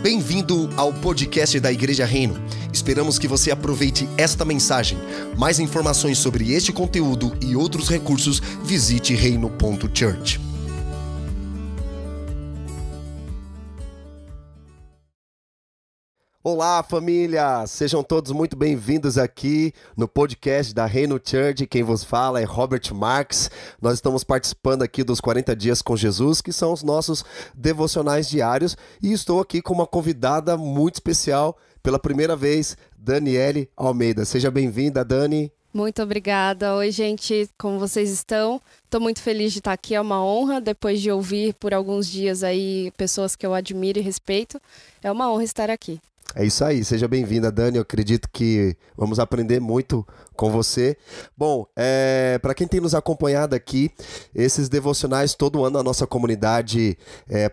Bem-vindo ao podcast da Igreja Reino. Esperamos que você aproveite esta mensagem. Mais informações sobre este conteúdo e outros recursos, visite reino.church. Olá, família! Sejam todos muito bem-vindos aqui no podcast da Reino Church. Quem vos fala é Robert Marques. Nós estamos participando aqui dos 40 Dias com Jesus, que são os nossos devocionais diários. E estou aqui com uma convidada muito especial, pela primeira vez, Daniele Almeida. Seja bem-vinda, Dani. Muito obrigada. Oi, gente, como vocês estão? Estou muito feliz de estar aqui, é uma honra, depois de ouvir por alguns dias aí pessoas que eu admiro e respeito. É uma honra estar aqui. É isso aí, seja bem-vinda, Dani. Eu acredito que vamos aprender muito com você. Bom, para quem tem nos acompanhado aqui, esses devocionais, todo ano a nossa comunidade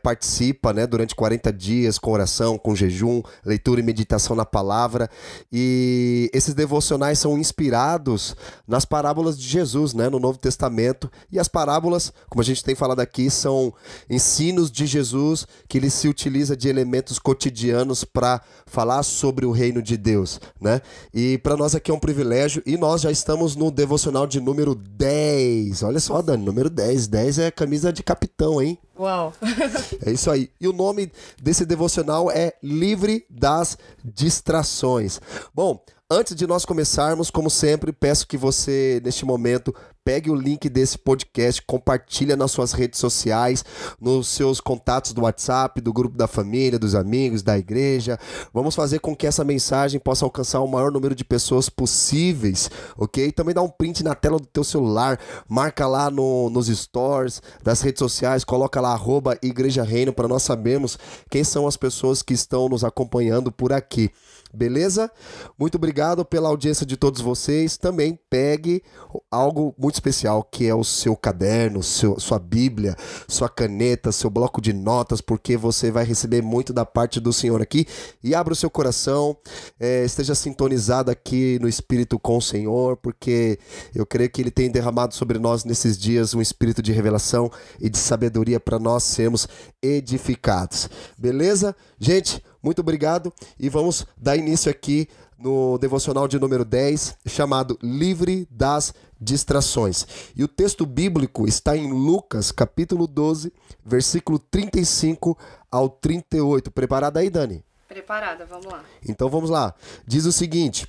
participa, né, durante 40 dias, com oração, com jejum, leitura e meditação na palavra. E esses devocionais são inspirados nas parábolas de Jesus, né, no Novo Testamento. E as parábolas, como a gente tem falado aqui, são ensinos de Jesus que ele se utiliza de elementos cotidianos para falar sobre o reino de Deus, né? E para nós aqui é um privilégio, e nós já estamos no devocional de número 10. Olha só, Dani, número 10. 10 é camisa de capitão, hein? Uau! É isso aí. E o nome desse devocional é Livre das Distrações. Bom, antes de nós começarmos, como sempre, peço que você, neste momento, pegue o link desse podcast, compartilha nas suas redes sociais, nos seus contatos do WhatsApp, do grupo da família, dos amigos, da igreja. Vamos fazer com que essa mensagem possa alcançar o maior número de pessoas possíveis, ok? Também dá um print na tela do teu celular, marca lá nos stories das redes sociais, coloca lá @Igreja Reino para nós sabermos quem são as pessoas que estão nos acompanhando por aqui. Beleza? Muito obrigado pela audiência de todos vocês. Também pegue algo muito especial, que é o seu caderno, sua Bíblia, sua caneta, seu bloco de notas, porque você vai receber muito da parte do Senhor aqui. E abra o seu coração, esteja sintonizado aqui no Espírito com o Senhor, porque eu creio que Ele tem derramado sobre nós nesses dias um espírito de revelação e de sabedoria para nós sermos edificados. Beleza? Gente, muito obrigado e vamos dar início aqui no devocional de número 10, chamado Livre das Distrações. E o texto bíblico está em Lucas, capítulo 12, versículo 35 ao 38. Preparada aí, Dani? Preparada, vamos lá. Então vamos lá. Diz o seguinte: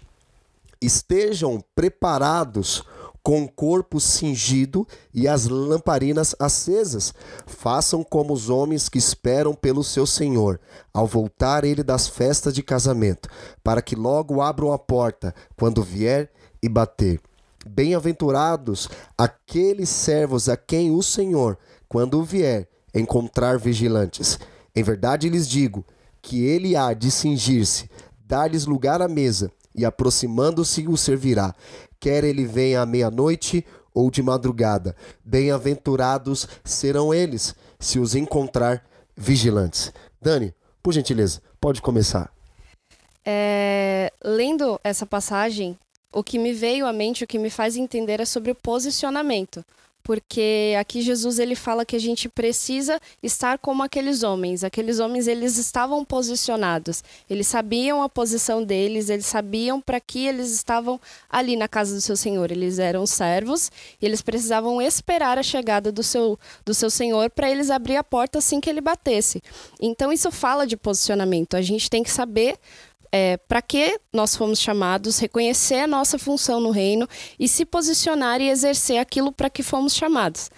estejam preparados com o corpo cingido e as lamparinas acesas. Façam como os homens que esperam pelo seu Senhor, ao voltar ele das festas de casamento, para que logo abram a porta quando vier e bater. Bem-aventurados aqueles servos a quem o Senhor, quando vier, encontrar vigilantes. Em verdade lhes digo que ele há de cingir-se, dar-lhes lugar à mesa, e aproximando-se o servirá, quer ele venha à meia-noite ou de madrugada. Bem-aventurados serão eles, se os encontrar vigilantes. Dani, por gentileza, pode começar. Lendo essa passagem, o que me veio à mente, o que me faz entender é sobre o posicionamento. Porque aqui Jesus ele fala que a gente precisa estar como aqueles homens. Aqueles homens, eles estavam posicionados. Eles sabiam a posição deles, eles sabiam para que eles estavam ali na casa do seu Senhor. Eles eram servos e eles precisavam esperar a chegada do seu Senhor para eles abrir a porta assim que ele batesse. Então isso fala de posicionamento. A gente tem que saber para que nós fomos chamados, reconhecer a nossa função no reino e se posicionar e exercer aquilo para que fomos chamados.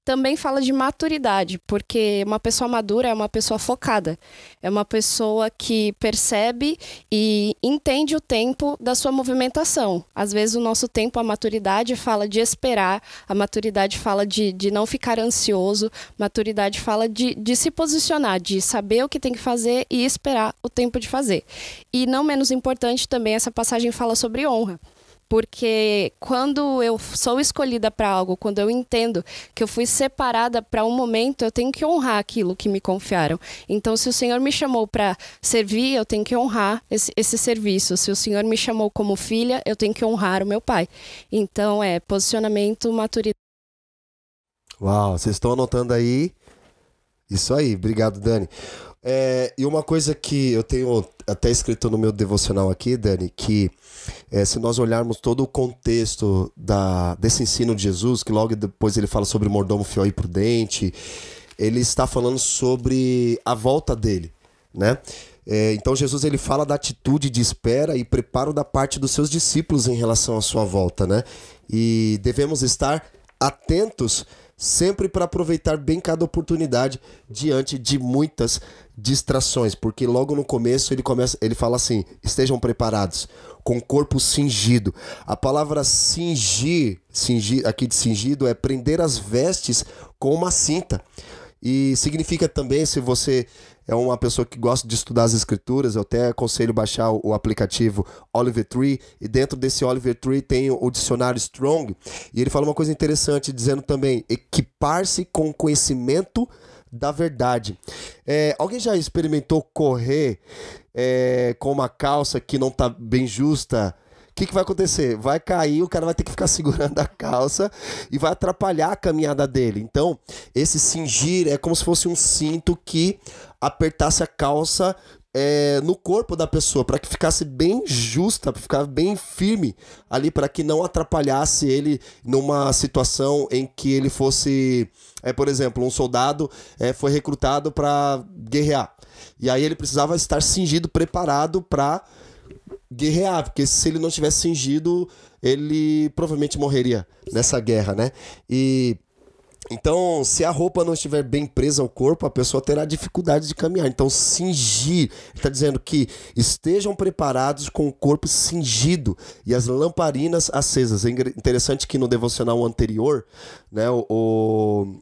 Também fala de maturidade, porque uma pessoa madura é uma pessoa focada, é uma pessoa que percebe e entende o tempo da sua movimentação. Às vezes o nosso tempo, a maturidade fala de esperar, a maturidade fala de não ficar ansioso, maturidade fala de se posicionar, de saber o que tem que fazer e esperar o tempo de fazer. E não menos importante também, essa passagem fala sobre honra. Porque quando eu sou escolhida para algo, quando eu entendo que eu fui separada para um momento, eu tenho que honrar aquilo que me confiaram. Então, se o Senhor me chamou para servir, eu tenho que honrar esse serviço. Se o Senhor me chamou como filha, eu tenho que honrar o meu pai. Então, posicionamento, maturidade. Uau, vocês estão anotando aí? Isso aí, obrigado, Dani. E uma coisa que eu tenho até escrito no meu devocional aqui, Dani, que se nós olharmos todo o contexto desse ensino de Jesus, que logo depois ele fala sobre o mordomo fiel e prudente, ele está falando sobre a volta dele, né? Então Jesus ele fala da atitude de espera e preparo da parte dos seus discípulos em relação à sua volta, né? E devemos estar atentos sempre para aproveitar bem cada oportunidade diante de muitas distrações, porque logo no começo ele fala assim: estejam preparados, com o corpo cingido. A palavra cingir aqui de cingido é prender as vestes com uma cinta. E significa também, se você é uma pessoa que gosta de estudar as escrituras, eu até aconselho baixar o aplicativo Oliver Tree, e dentro desse Oliver Tree tem o dicionário Strong, e ele fala uma coisa interessante, dizendo também, equipar-se com o conhecimento da verdade. Alguém já experimentou correr com uma calça que não está bem justa? O que vai acontecer? Vai cair, o cara vai ter que ficar segurando a calça e vai atrapalhar a caminhada dele. Então, esse cingir é como se fosse um cinto que apertasse a calça no corpo da pessoa, para que ficasse bem justa, para ficar bem firme ali, para que não atrapalhasse ele numa situação em que ele fosse, por exemplo, um soldado foi recrutado para guerrear. E aí ele precisava estar cingido, preparado para guerrear, porque se ele não tivesse cingido, ele provavelmente morreria nessa guerra, né? Então, se a roupa não estiver bem presa ao corpo, a pessoa terá dificuldade de caminhar. Então, cingir, ele está dizendo que estejam preparados com o corpo cingido e as lamparinas acesas. É interessante que no devocional anterior, né, o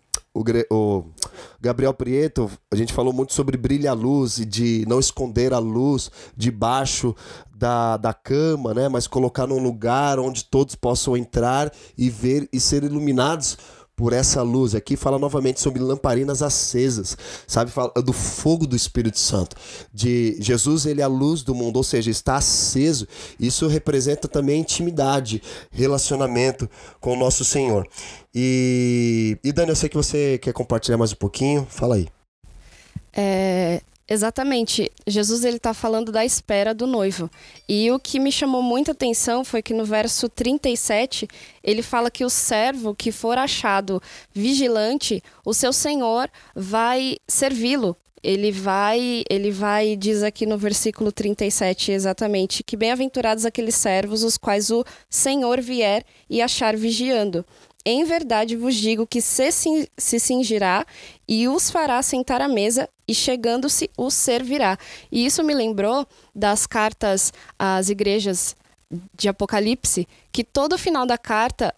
Gabriel Prieto, a gente falou muito sobre brilhar a luz e de não esconder a luz debaixo da cama, né? Mas colocar num lugar onde todos possam entrar e ver e ser iluminados por essa luz. Aqui fala novamente sobre lamparinas acesas, sabe? Fala do fogo do Espírito Santo. De Jesus, ele é a luz do mundo, ou seja, está aceso. Isso representa também intimidade, relacionamento com o nosso Senhor. E Dani, eu sei que você quer compartilhar mais um pouquinho. Fala aí. Exatamente. Jesus ele está falando da espera do noivo. E o que me chamou muita atenção foi que no verso 37, ele fala que o servo que for achado vigilante, o seu senhor vai servi-lo. Ele vai, diz aqui no versículo 37 exatamente, que bem-aventurados aqueles servos os quais o Senhor vier e achar vigiando. Em verdade vos digo que se cingirá e os fará sentar à mesa, e chegando-se os servirá. E isso me lembrou das cartas às igrejas de Apocalipse, que todo final da carta,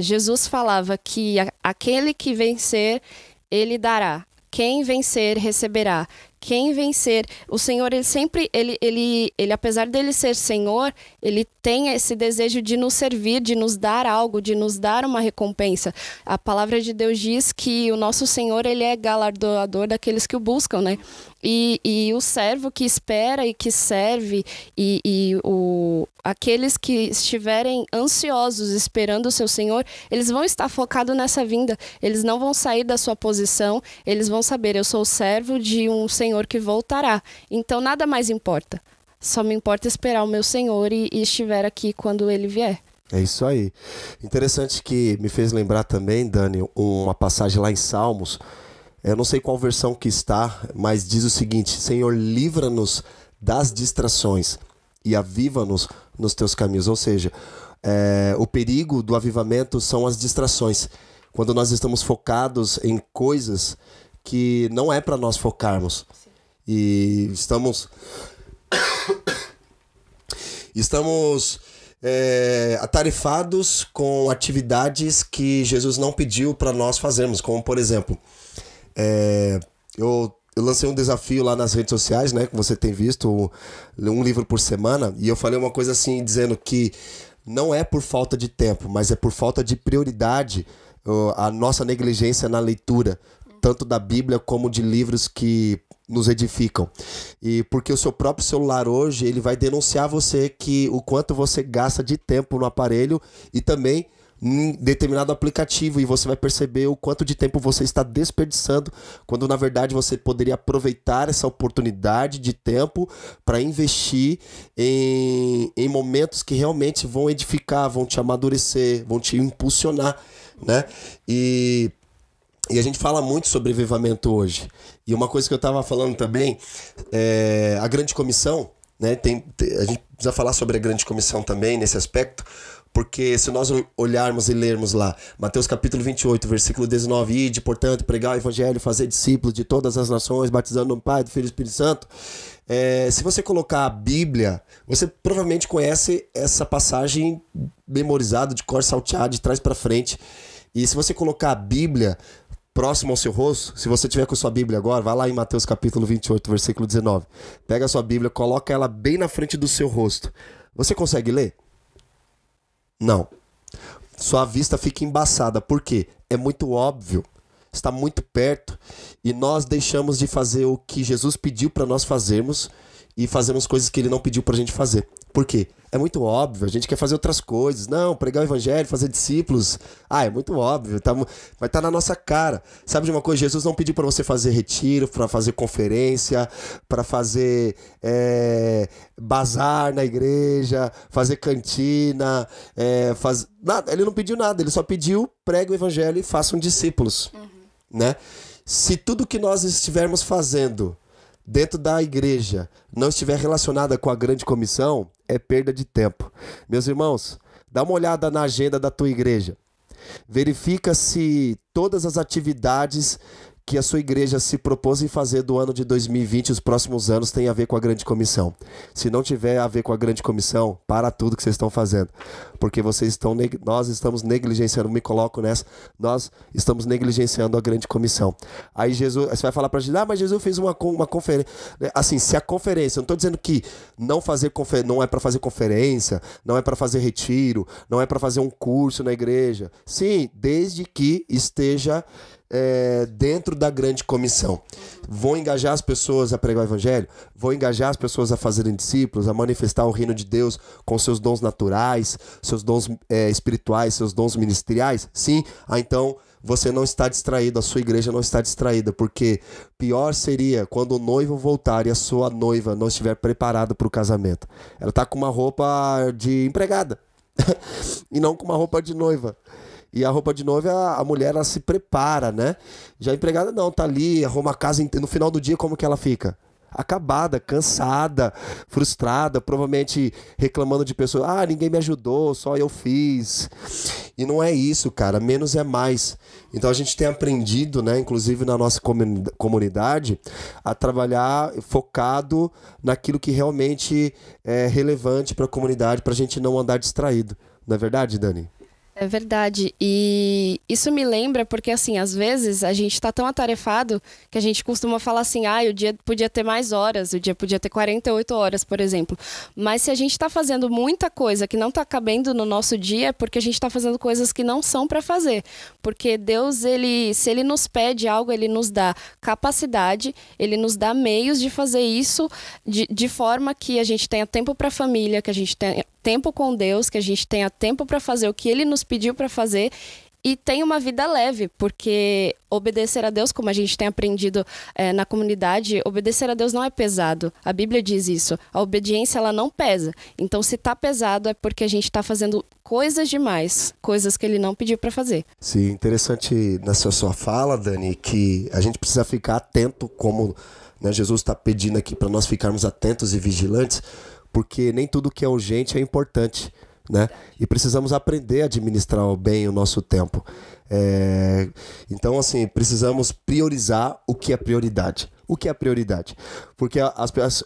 Jesus falava que aquele que vencer, ele dará. Quem vencer, receberá. Quem vencer, o Senhor, ele sempre, ele apesar dele ser Senhor, ele tem esse desejo de nos servir, de nos dar algo, de nos dar uma recompensa. A palavra de Deus diz que o nosso Senhor, ele é galardoador daqueles que o buscam, né? E o servo que espera e que serve, aqueles que estiverem ansiosos esperando o seu Senhor, eles vão estar focados nessa vinda. Eles não vão sair da sua posição, eles vão saber, eu sou o servo de um Senhor que voltará. Então nada mais importa. Só me importa esperar o meu Senhor e estiver aqui quando ele vier. É isso aí. Interessante que me fez lembrar também, Dani, uma passagem lá em Salmos. Eu não sei qual versão que está, mas diz o seguinte: Senhor, livra-nos das distrações e aviva-nos nos teus caminhos. Ou seja, o perigo do avivamento são as distrações. Quando nós estamos focados em coisas que não é para nós focarmos. Sim. E estamos atarefados com atividades que Jesus não pediu para nós fazermos, como por exemplo, eu lancei um desafio lá nas redes sociais, né, que você tem visto, um livro por semana, e eu falei uma coisa assim, dizendo que não é por falta de tempo, mas é por falta de prioridade a nossa negligência na leitura, tanto da Bíblia como de livros que nos edificam. E porque o seu próprio celular hoje, ele vai denunciar você que o quanto você gasta de tempo no aparelho e também em determinado aplicativo e você vai perceber o quanto de tempo você está desperdiçando, quando na verdade você poderia aproveitar essa oportunidade de tempo para investir em momentos que realmente vão edificar, vão te amadurecer, vão te impulsionar, né? E a gente fala muito sobre avivamento hoje. E uma coisa que eu estava falando também, a grande comissão, né? A gente precisa falar sobre a grande comissão também nesse aspecto, porque se nós olharmos e lermos lá, Mateus capítulo 28, versículo 19, ide, portanto, pregar o evangelho, fazer discípulos de todas as nações, batizando no Pai, do Filho e do Espírito Santo. Se você colocar a Bíblia, você provavelmente conhece essa passagem memorizada, de cor salteado, de trás para frente. E se você colocar a Bíblia próximo ao seu rosto, se você tiver com a sua Bíblia agora, vai lá em Mateus capítulo 28, versículo 19. Pega a sua Bíblia, coloca ela bem na frente do seu rosto. Você consegue ler? Não. Sua vista fica embaçada. Por quê? É muito óbvio. Está muito perto. E nós deixamos de fazer o que Jesus pediu para nós fazermos e fazemos coisas que ele não pediu para a gente fazer. Por quê? É muito óbvio, a gente quer fazer outras coisas. Não, pregar o evangelho, fazer discípulos. É muito óbvio, vai estar na nossa cara. Sabe de uma coisa? Jesus não pediu para você fazer retiro, para fazer conferência, para fazer bazar na igreja, fazer cantina, nada. Ele não pediu nada, ele só pediu pregue o evangelho e façam discípulos. Né? Se tudo que nós estivermos fazendo dentro da igreja não estiver relacionada com a grande comissão, é perda de tempo. Meus irmãos, dá uma olhada na agenda da tua igreja. Verifica se todas as atividades que a sua igreja se propôs em fazer do ano de 2020 e os próximos anos tem a ver com a grande comissão. Se não tiver a ver com a grande comissão, para tudo que vocês estão fazendo. Porque nós estamos negligenciando, me coloco nessa, nós estamos negligenciando a grande comissão. Aí Jesus, você vai falar para a gente, mas Jesus fez uma conferência. Assim, se a conferência, eu não estou dizendo que não é para fazer conferência, não é para fazer retiro, não é para fazer um curso na igreja. Sim, desde que esteja dentro da grande comissão. Vou engajar as pessoas a pregar o evangelho, vou engajar as pessoas a fazerem discípulos, a manifestar o reino de Deus com seus dons naturais, seus dons espirituais, seus dons ministeriais. Sim, então você não está distraído, a sua igreja não está distraída, porque pior seria quando o noivo voltar e a sua noiva não estiver preparada para o casamento. Ela está com uma roupa de empregada e não com uma roupa de noiva. E a roupa de noiva, a mulher, ela se prepara, né? Já a empregada não, tá ali, arruma a casa, no final do dia, como que ela fica? Acabada, cansada, frustrada, provavelmente reclamando de pessoas, ninguém me ajudou, só eu fiz. E não é isso, cara, menos é mais. Então a gente tem aprendido, né, inclusive na nossa comunidade, a trabalhar focado naquilo que realmente é relevante para a comunidade, para a gente não andar distraído. Não é verdade, Dani? É verdade, e isso me lembra porque, assim, às vezes a gente tá tão atarefado que a gente costuma falar assim, o dia podia ter mais horas, o dia podia ter 48 horas, por exemplo. Mas se a gente tá fazendo muita coisa que não tá cabendo no nosso dia, é porque a gente tá fazendo coisas que não são para fazer. Porque Deus, se Ele nos pede algo, Ele nos dá capacidade, Ele nos dá meios de fazer isso de forma que a gente tenha tempo para a família, que a gente tenha tempo com Deus, que a gente tenha tempo para fazer o que Ele nos pediu para fazer e tenha uma vida leve, porque obedecer a Deus, como a gente tem aprendido na comunidade, obedecer a Deus não é pesado. A Bíblia diz isso. A obediência, ela não pesa. Então, se tá pesado, é porque a gente tá fazendo coisas demais, coisas que Ele não pediu para fazer. Sim, interessante nessa sua fala, Dani, que a gente precisa ficar atento, como, né, Jesus está pedindo aqui para nós ficarmos atentos e vigilantes, porque nem tudo que é urgente é importante, né? E precisamos aprender a administrar bem o nosso tempo. Então, assim, precisamos priorizar o que é prioridade. O que é prioridade? Porque,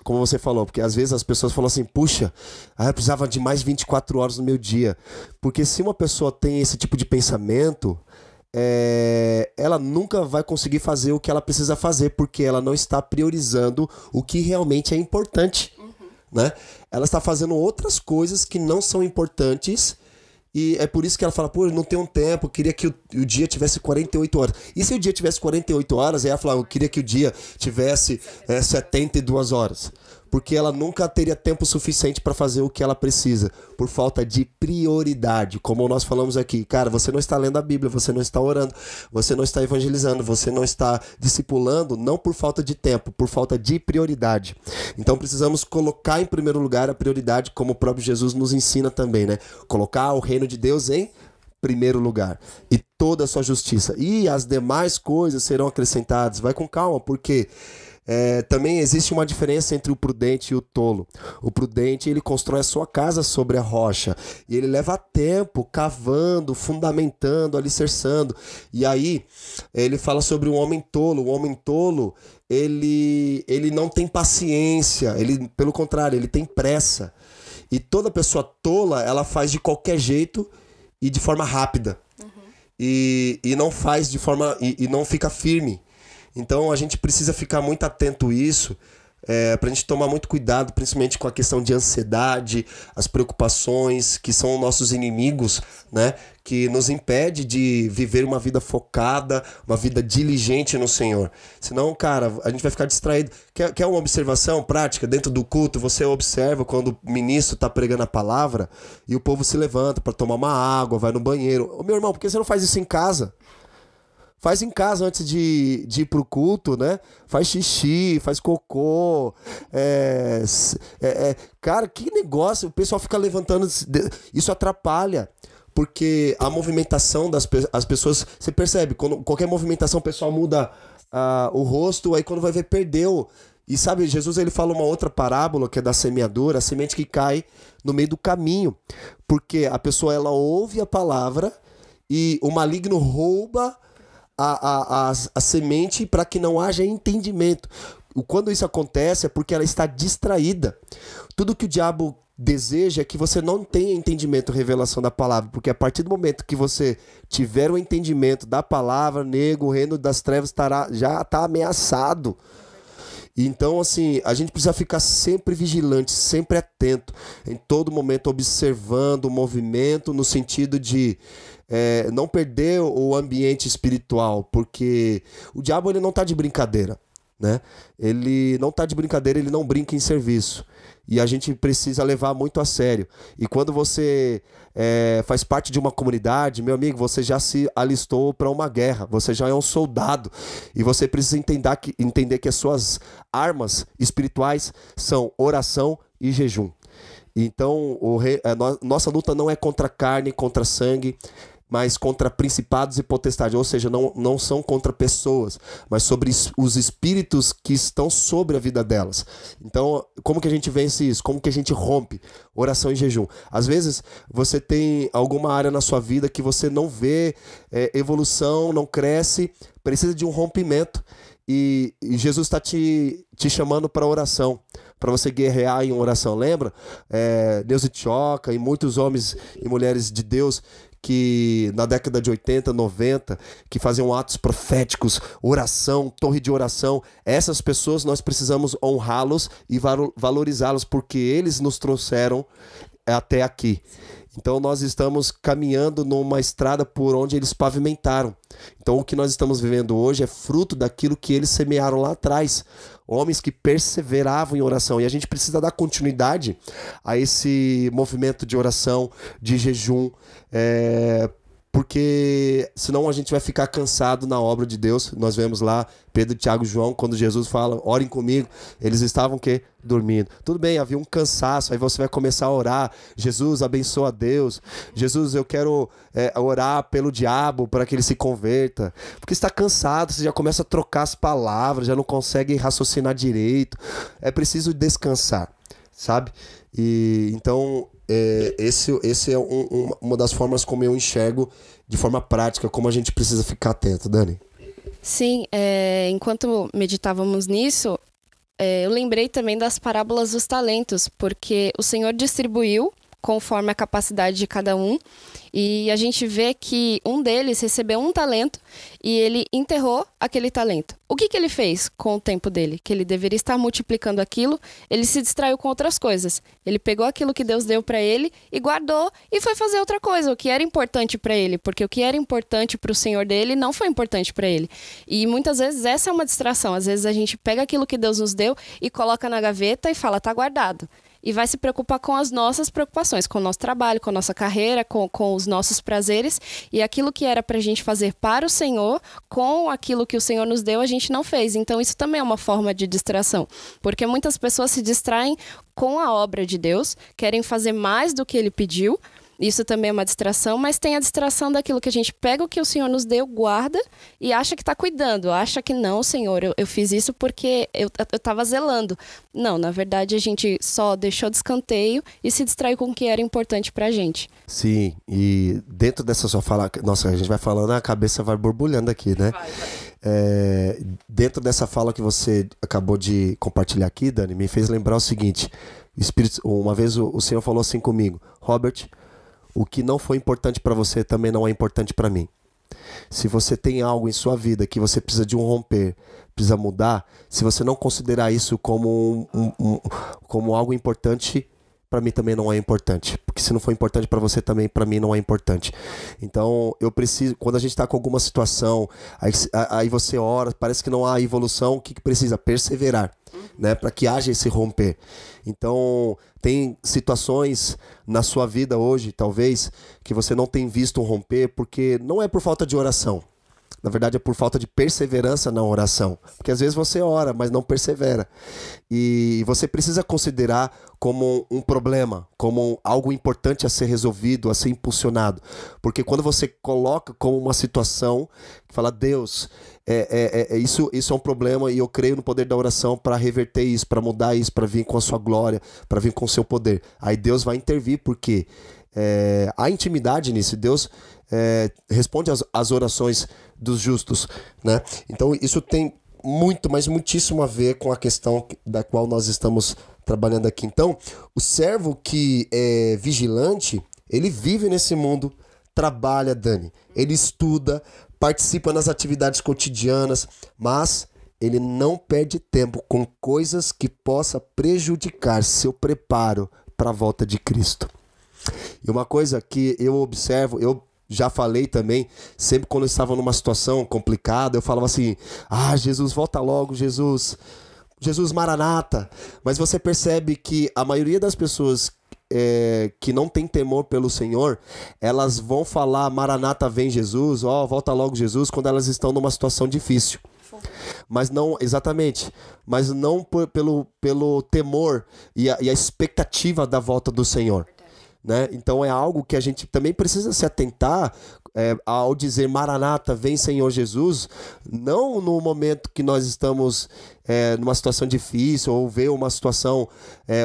como você falou, porque às vezes as pessoas falam assim, puxa, eu precisava de mais 24 horas no meu dia. Porque se uma pessoa tem esse tipo de pensamento, ela nunca vai conseguir fazer o que ela precisa fazer, porque ela não está priorizando o que realmente é importante. Né? Ela está fazendo outras coisas que não são importantes e é por isso que ela fala, eu não tenho tempo, eu queria que o dia tivesse 48 horas. E se o dia tivesse 48 horas, aí ela fala, eu queria que o dia tivesse 72 horas. porque ela nunca teria tempo suficiente para fazer o que ela precisa, por falta de prioridade. Como nós falamos aqui, cara, você não está lendo a Bíblia, você não está orando, você não está evangelizando, você não está discipulando, não por falta de tempo, por falta de prioridade. Então precisamos colocar em primeiro lugar a prioridade, como o próprio Jesus nos ensina também, né? Colocar o reino de Deus em primeiro lugar e toda a sua justiça, e as demais coisas serão acrescentadas. Vai com calma, porque também existe uma diferença entre o prudente e o tolo. O prudente, ele constrói a sua casa sobre a rocha, e ele leva tempo cavando, fundamentando, alicerçando. E aí ele fala sobre o homem tolo. O homem tolo, ele não tem paciência, ele, pelo contrário, ele tem pressa. E toda pessoa tola, ela faz de qualquer jeito e de forma rápida. E não faz de forma... e não fica firme. Então a gente precisa ficar muito atento a isso, pra gente tomar muito cuidado, principalmente com a questão de ansiedade, as preocupações, que são nossos inimigos, né? Que nos impede de viver uma vida focada, uma vida diligente no Senhor. Senão, cara, a gente vai ficar distraído. Quer uma observação prática? Dentro do culto, você observa quando o ministro está pregando a palavra e o povo se levanta para tomar uma água, vai no banheiro. Ô, meu irmão, por que você não faz isso em casa? Faz em casa antes de ir pro culto, né? Faz xixi, faz cocô. Cara, que negócio. O pessoal fica levantando. Isso atrapalha. Porque a movimentação as pessoas... Você percebe, quando qualquer movimentação o pessoal muda o rosto, aí quando vai ver, perdeu. E sabe, Jesus ele fala uma outra parábola, que é da semeadura, a semente que cai no meio do caminho. Porque a pessoa, ela ouve a palavra e o maligno rouba a semente para que não haja entendimento. Quando isso acontece é porque ela está distraída. Tudo que o diabo deseja é que você não tenha entendimento, revelação da palavra, porque a partir do momento que você tiver o entendimento da palavra, o reino das trevas já está ameaçado. Então, assim, a gente precisa ficar sempre vigilante, sempre atento, em todo momento observando o movimento, no sentido de não perder o ambiente espiritual, porque o diabo ele não está de brincadeira, né? Ele não está de brincadeira, ele não brinca em serviço. E a gente precisa levar muito a sério. E quando você faz parte de uma comunidade, meu amigo, você já se alistou para uma guerra. Você já é um soldado. E você precisa entender que as suas armas espirituais são oração e jejum. Então, nossa luta não é contra carne, contra sangue, mas contra principados e potestades, ou seja, não são contra pessoas, mas sobre os espíritos que estão sobre a vida delas. Então, como que a gente vence isso? Como que a gente rompe? Oração e jejum. Às vezes, você tem alguma área na sua vida que você não vê evolução, não cresce, precisa de um rompimento. E Jesus está te chamando para oração, para você guerrear em oração. Lembra? Neuza Tioca e muitos homens e mulheres de Deus que na década de 80, 90, que faziam atos proféticos, oração, torre de oração. Essas pessoas nós precisamos honrá-los e valorizá-los, porque eles nos trouxeram até aqui. Então nós estamos caminhando numa estrada por onde eles pavimentaram. Então o que nós estamos vivendo hoje é fruto daquilo que eles semearam lá atrás. Homens que perseveravam em oração. E a gente precisa dar continuidade a esse movimento de oração, de jejum, porque senão a gente vai ficar cansado na obra de Deus. Nós vemos lá Pedro, Tiago e João, quando Jesus fala, orem comigo, eles estavam o quê? Dormindo. Tudo bem, havia um cansaço, aí você vai começar a orar, Jesus, abençoa Deus, Jesus, eu quero orar pelo diabo para que ele se converta, porque você está cansado, você já começa a trocar as palavras, já não consegue raciocinar direito, é preciso descansar, sabe? E então esse é uma das formas como eu enxergo de forma prática como a gente precisa ficar atento, Dani. Sim, enquanto meditávamos nisso, eu lembrei também das parábolas dos talentos, porque o Senhor distribuiu conforme a capacidade de cada um. E a gente vê que um deles recebeu um talento e ele enterrou aquele talento. O que ele fez com o tempo dele? Que ele deveria estar multiplicando aquilo, ele se distraiu com outras coisas. Ele pegou aquilo que Deus deu para ele e guardou e foi fazer outra coisa, o que era importante para ele, porque o que era importante para o Senhor dele não foi importante para ele. E muitas vezes essa é uma distração. Às vezes a gente pega aquilo que Deus nos deu e coloca na gaveta e fala, tá guardado. E vai se preocupar com as nossas preocupações, com o nosso trabalho, com a nossa carreira, com os nossos prazeres. E aquilo que era para a gente fazer para o Senhor, com aquilo que o Senhor nos deu, a gente não fez. Então isso também é uma forma de distração. Porque muitas pessoas se distraem com a obra de Deus, querem fazer mais do que Ele pediu. Isso também é uma distração, mas tem a distração daquilo que a gente pega o que o Senhor nos deu, guarda e acha que está cuidando. Acha que não, Senhor, eu fiz isso porque eu estava zelando. Não, na verdade a gente só deixou de escanteio e se distraiu com o que era importante para a gente. Sim, e dentro dessa sua fala, nossa, a gente vai falando, a cabeça vai borbulhando aqui, né? Vai. Dentro dessa fala que você acabou de compartilhar aqui, Dani, me fez lembrar o seguinte, uma vez o Senhor falou assim comigo, Robert, o que não foi importante para você também não é importante para mim. Se você tem algo em sua vida que você precisa de um romper, precisa mudar, se você não considerar isso como como algo importante, para mim também não é importante. Porque se não for importante para você também, para mim não é importante. Então, eu preciso, quando a gente está com alguma situação, aí você ora, parece que não há evolução, o que precisa? Perseverar, né? Para que haja esse romper. Então, tem situações na sua vida hoje, talvez, que você não tem visto um romper, porque não é por falta de oração. Na verdade, é por falta de perseverança na oração. Porque às vezes você ora, mas não persevera. E você precisa considerar como um problema, como algo importante a ser resolvido, a ser impulsionado. Porque quando você coloca como uma situação, fala, Deus, isso é um problema e eu creio no poder da oração para reverter isso, para mudar isso, para vir com a sua glória, para vir com o seu poder. Aí Deus vai intervir, porque há intimidade nisso. Deus responde às orações dos justos, né? Então isso tem muito, mas muitíssimo a ver com a questão da qual nós estamos trabalhando aqui. Então, o servo que é vigilante, ele vive nesse mundo, trabalha, Dani, ele estuda, participa nas atividades cotidianas, mas ele não perde tempo com coisas que possa prejudicar seu preparo para a volta de Cristo. E uma coisa que eu observo, eu já falei também, sempre quando eu estava numa situação complicada, eu falava assim, Jesus, volta logo, Jesus Maranata. Mas você percebe que a maioria das pessoas que não tem temor pelo Senhor, elas vão falar, Maranata, vem Jesus, volta logo Jesus, quando elas estão numa situação difícil. Mas não, exatamente, mas não pelo temor e a expectativa da volta do Senhor. Né? Então é algo que a gente também precisa se atentar ao dizer Maranata, vem Senhor Jesus, não no momento que nós estamos numa situação difícil ou ver uma situação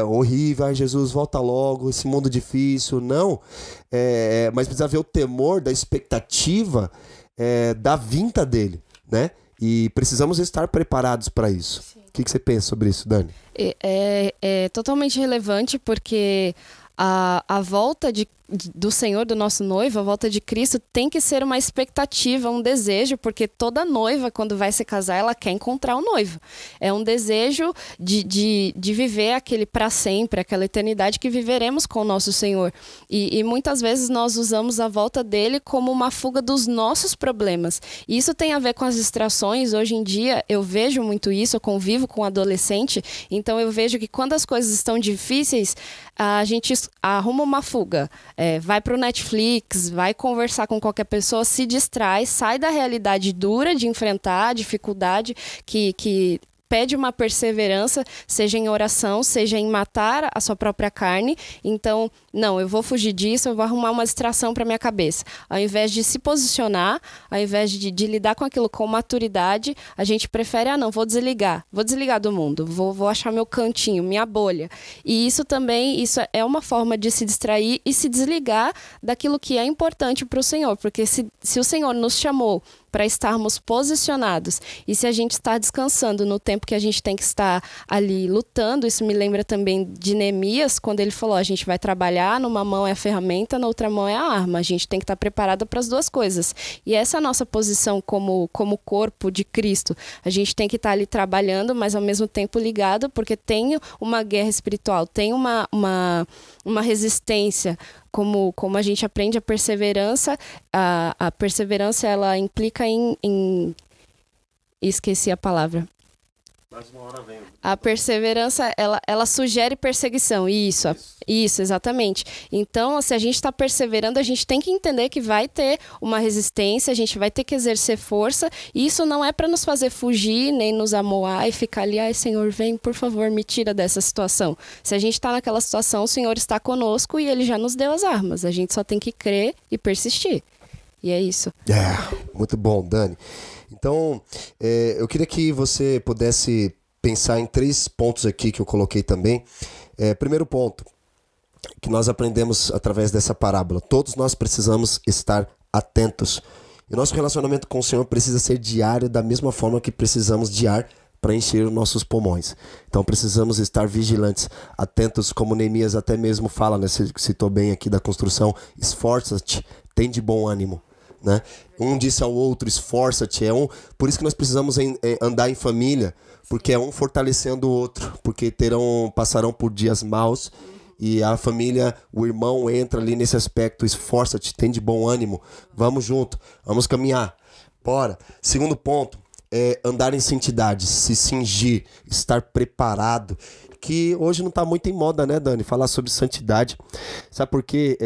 horrível, Jesus volta logo, esse mundo difícil, não, mas precisa ver o temor da expectativa da vinda dele, né? E precisamos estar preparados para isso. Sim. O que você pensa sobre isso, Dani? É totalmente relevante, porque a volta do Senhor, do nosso noivo, a volta de Cristo tem que ser uma expectativa, um desejo, porque toda noiva, quando vai se casar, ela quer encontrar o noivo. É um desejo de viver aquele para sempre, aquela eternidade que viveremos com o nosso Senhor. E muitas vezes nós usamos a volta dele como uma fuga dos nossos problemas. E isso tem a ver com as distrações. Hoje em dia eu vejo muito isso, eu convivo com adolescente, então eu vejo que quando as coisas estão difíceis, a gente arruma uma fuga. Vai pro Netflix, vai conversar com qualquer pessoa, se distrai, sai da realidade dura de enfrentar a dificuldade que pede uma perseverança, seja em oração, seja em matar a sua própria carne. Então, não, eu vou fugir disso, eu vou arrumar uma distração para minha cabeça. Ao invés de se posicionar, ao invés de lidar com aquilo com maturidade, a gente prefere, não, vou desligar do mundo, vou achar meu cantinho, minha bolha. E isso é uma forma de se distrair e se desligar daquilo que é importante para o Senhor, porque se o Senhor nos chamou para estarmos posicionados. E se a gente está descansando no tempo que a gente tem que estar ali lutando, isso me lembra também de Neemias, quando ele falou, a gente vai trabalhar, numa mão é a ferramenta, na outra mão é a arma. A gente tem que estar preparado para as duas coisas. E essa é a nossa posição como corpo de Cristo. A gente tem que estar ali trabalhando, mas ao mesmo tempo ligado, porque tem uma guerra espiritual, tem uma resistência. Como a gente aprende a perseverança ela implica em... Esqueci a palavra. Mais uma hora vem. A perseverança, ela sugere perseguição. Isso, exatamente. Então, se a gente está perseverando, a gente tem que entender que vai ter uma resistência, a gente vai ter que exercer força. E isso não é para nos fazer fugir, nem nos amoar e ficar ali, ai, Senhor, vem, por favor, me tira dessa situação. Se a gente está naquela situação, o Senhor está conosco e Ele já nos deu as armas. A gente só tem que crer e persistir. E é isso. Muito bom, Dani. Então, eu queria que você pudesse pensar em 3 pontos aqui que eu coloquei também. Primeiro ponto, que nós aprendemos através dessa parábola. Todos nós precisamos estar atentos. E nosso relacionamento com o Senhor precisa ser diário, da mesma forma que precisamos de ar para encher os nossos pulmões. Então precisamos estar vigilantes, atentos, como Neemias até mesmo fala, né? Você citou bem aqui da construção, esforça-te, tem de bom ânimo. Né? Um disse ao outro, esforça-te. Por isso que nós precisamos andar em família, porque é um fortalecendo o outro, porque passarão por dias maus e a família, o irmão entra ali nesse aspecto, esforça-te, tem de bom ânimo, vamos junto, vamos caminhar, bora. Segundo ponto, andar em santidade, se cingir, estar preparado, que hoje não está muito em moda, né, Dani? Falar sobre santidade. Sabe por quê?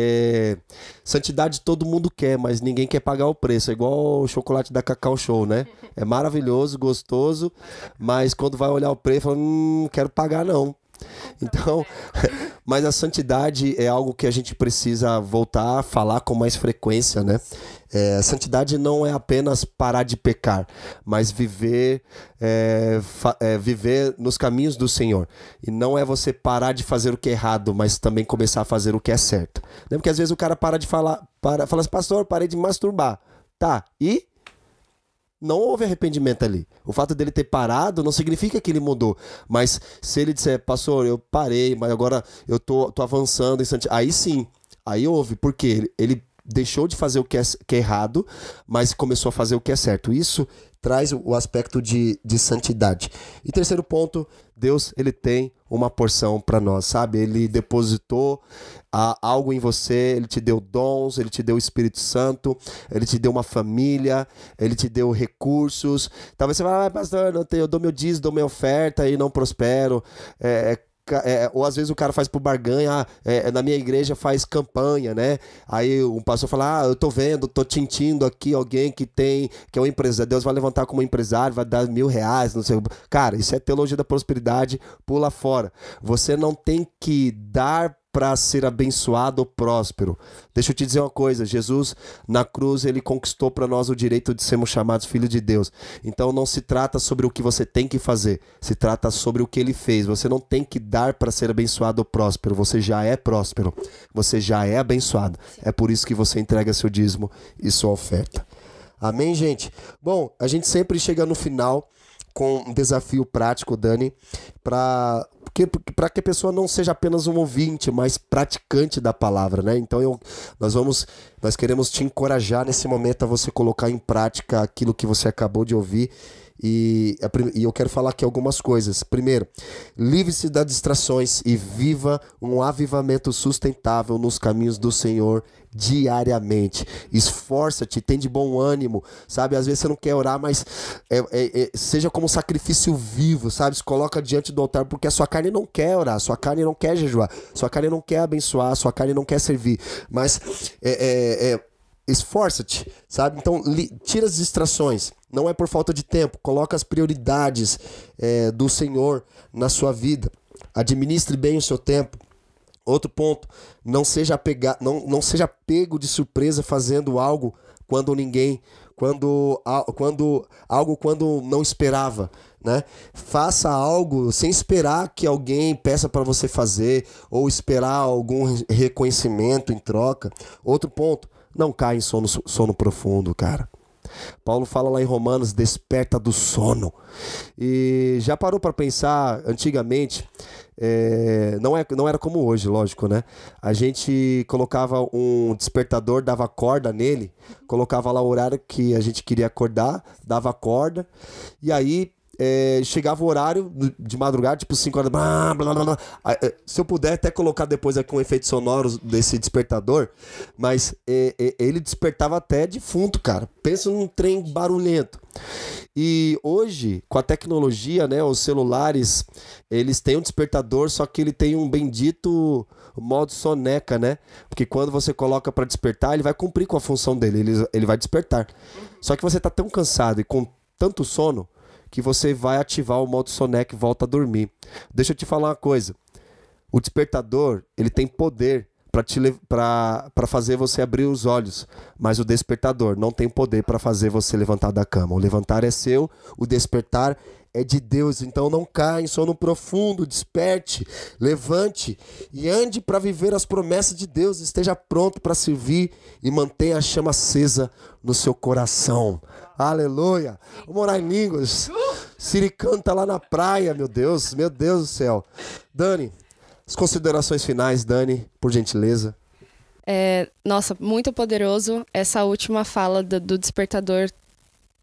Santidade todo mundo quer, mas ninguém quer pagar o preço. É igual o chocolate da Cacau Show, né? É maravilhoso, gostoso, mas quando vai olhar o preço, fala, não quero pagar não. Então, mas a santidade é algo que a gente precisa voltar a falar com mais frequência, né? A santidade não é apenas parar de pecar, mas viver nos caminhos do Senhor. E não é você parar de fazer o que é errado, mas também começar a fazer o que é certo. Lembra que às vezes o cara para de fala assim, pastor, parei de masturbar. Tá, e não houve arrependimento ali. O fato dele ter parado não significa que ele mudou. Mas se ele disser, pastor, eu parei, mas agora eu tô avançando em santidade, aí sim, aí houve. Porque ele deixou de fazer o que é errado, mas começou a fazer o que é certo. Isso traz o aspecto de santidade. E terceiro ponto, Deus, ele tem uma porção para nós, sabe? Ele depositou algo em você, ele te deu dons, ele te deu o Espírito Santo, ele te deu uma família, ele te deu recursos. Talvez você fale, pastor, eu dou meu dízimo, dou minha oferta e não prospero. Ou às vezes o cara faz por barganha, na minha igreja faz campanha, né? Aí um pastor fala, eu tô vendo, tô tintindo aqui alguém que é um empresário, Deus vai levantar como empresário, vai dar R$1.000, não sei. Cara, isso é teologia da prosperidade, pula fora. Você não tem que dar para ser abençoado ou próspero. Deixa eu te dizer uma coisa, Jesus na cruz ele conquistou para nós o direito de sermos chamados filhos de Deus. Então não se trata sobre o que você tem que fazer, se trata sobre o que ele fez. Você não tem que dar para ser abençoado ou próspero, você já é próspero, você já é abençoado. É por isso que você entrega seu dízimo e sua oferta. Amém, gente? Bom, a gente sempre chega no final com um desafio prático, Dani, para que a pessoa não seja apenas um ouvinte, mas praticante da palavra, né? Então nós queremos te encorajar nesse momento a você colocar em prática aquilo que você acabou de ouvir. E eu quero falar aqui algumas coisas. Primeiro, livre-se das distrações e viva um avivamento sustentável nos caminhos do Senhor diariamente. Esforça-te, tem de bom ânimo, sabe? Às vezes você não quer orar, mas seja como um sacrifício vivo, sabe? Se coloca diante do altar, porque a sua carne não quer orar, sua carne não quer jejuar, sua carne não quer abençoar, sua carne não quer servir, mas esforça-te, sabe? Então, tira as distrações. Não é por falta de tempo. Coloca as prioridades do Senhor na sua vida. Administre bem o seu tempo. Outro ponto, não seja pego de surpresa fazendo algo quando não esperava, né? Faça algo sem esperar que alguém peça para você fazer ou esperar algum reconhecimento em troca. Outro ponto, não caia em sono profundo, cara. Paulo fala lá em Romanos, desperta do sono. E já parou para pensar, antigamente, não era como hoje, lógico, né? A gente colocava um despertador, dava corda nele, colocava lá o horário que a gente queria acordar, dava corda, e aí chegava o horário de madrugada, tipo 5 horas, blá, blá, blá, blá. Se eu puder até colocar depois aqui um efeito sonoro desse despertador, mas ele despertava até defunto, cara. Pensa num trem barulhento. E hoje, com a tecnologia, né, os celulares, eles têm um despertador, só que ele tem um bendito modo soneca, né? Porque quando você coloca para despertar, ele vai cumprir com a função dele, ele vai despertar. Só que você tá tão cansado e com tanto sono que você vai ativar o modo soneca e volta a dormir. Deixa eu te falar uma coisa. O despertador, ele tem poder para fazer você abrir os olhos, mas o despertador não tem poder para fazer você levantar da cama. O levantar é seu, o despertar é de Deus. Então não caia em sono profundo, desperte, levante e ande para viver as promessas de Deus. Esteja pronto para servir e mantenha a chama acesa no seu coração. Aleluia. Vamos orar em línguas. Siri canta lá na praia, meu Deus do céu. Dani, as considerações finais, Dani, por gentileza. Nossa, muito poderoso essa última fala do despertador,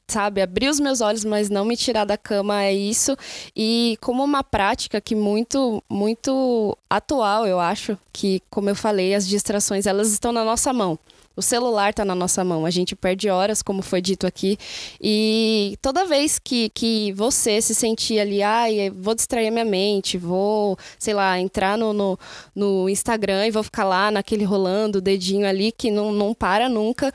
sabe? Abrir os meus olhos, mas não me tirar da cama, é isso. E como uma prática que muito, muito atual, eu acho, que, como eu falei, as distrações, elas estão na nossa mão. O celular está na nossa mão, a gente perde horas, como foi dito aqui, e toda vez que você se sentir ali, vou distrair minha mente, vou, sei lá, entrar no Instagram e vou ficar lá naquele rolando o dedinho ali que não para nunca.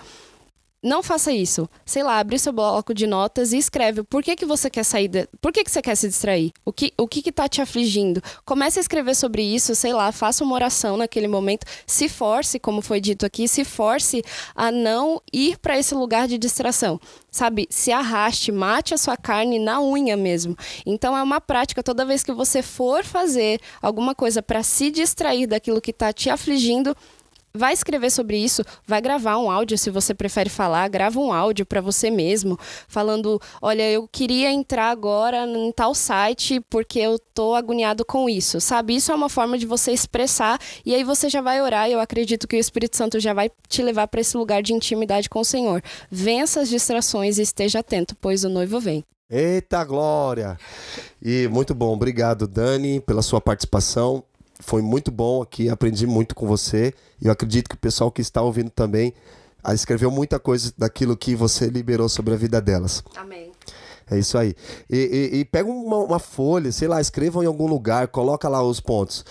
Não faça isso. Sei lá, abre seu bloco de notas e escreve por que você quer sair, por que você quer se distrair, o que tá te afligindo. Comece a escrever sobre isso, sei lá, faça uma oração naquele momento, se force, como foi dito aqui, se force a não ir para esse lugar de distração. Sabe, se arraste, mate a sua carne na unha mesmo. Então é uma prática, toda vez que você for fazer alguma coisa para se distrair daquilo que tá te afligindo, vai escrever sobre isso, vai gravar um áudio, se você prefere falar, grava um áudio para você mesmo, falando, olha, eu queria entrar agora em tal site porque eu tô agoniado com isso, sabe? Isso é uma forma de você expressar e aí você já vai orar e eu acredito que o Espírito Santo já vai te levar para esse lugar de intimidade com o Senhor. Vença as distrações e esteja atento, pois o noivo vem. Eita glória! E muito bom, obrigado, Dani, pela sua participação. Foi muito bom aqui, aprendi muito com você e eu acredito que o pessoal que está ouvindo também escreveu muita coisa daquilo que você liberou sobre a vida delas. Amém. É isso aí. E pega uma folha, sei lá, escreva em algum lugar, coloca lá os pontos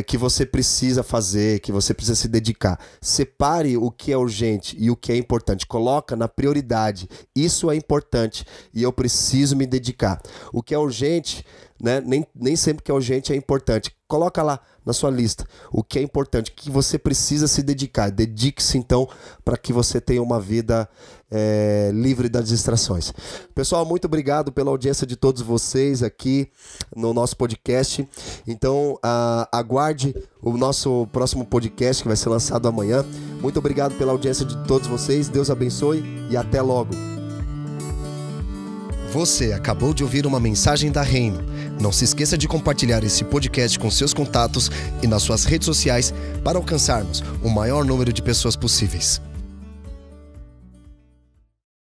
que você precisa fazer, que você precisa se dedicar. Separe o que é urgente e o que é importante. Coloca na prioridade. Isso é importante e eu preciso me dedicar. O que é urgente, né? Nem sempre que é urgente é importante. Coloca lá na sua lista o que é importante, que você precisa se dedicar. Dedique-se então para que você tenha uma vida livre das distrações. Pessoal, muito obrigado pela audiência de todos vocês aqui no nosso podcast. Então aguarde o nosso próximo podcast que vai ser lançado amanhã. Muito obrigado pela audiência de todos vocês. Deus abençoe e até logo. Você acabou de ouvir uma mensagem da Reino. Não se esqueça de compartilhar esse podcast com seus contatos e nas suas redes sociais para alcançarmos o maior número de pessoas possíveis.